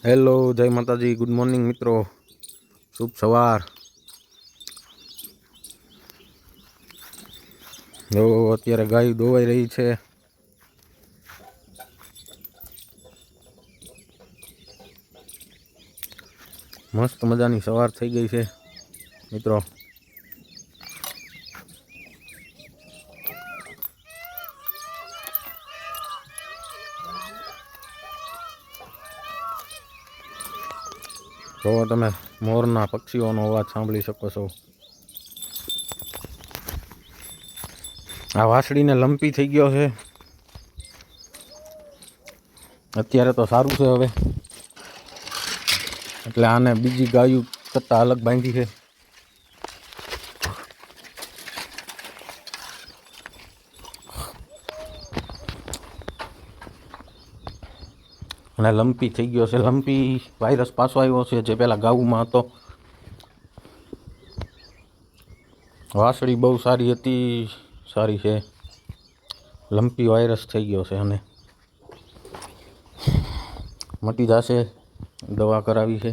Hello, જય માતાજી, good morning મિત્રો, શુભ સવાર। જો અત્યારે ગાય દોવાઈ રહી છે। મસ્ત મજાની સવાર થઈ ગઈ છે મિત્રો। જો તમે મોરના પક્ષીઓનો અવાજ સાંભળી શકો છો। આ વાસળીને લંપી થઈ ગયો છે, અત્યારે તો સારું છે હવે, એટલે આને બીજી ગાયું કરતાં અલગ બાંધી છે। અને લંપી થઈ ગયો છે, લંપી વાયરસ પાછો આવ્યો છે જે પહેલાં ગાઉમાં હતો। વાસળી બહુ સારી હતી, સારી છે, લંપી વાયરસ થઈ ગયો છે અને મટી જશે, દવા કરાવી છે।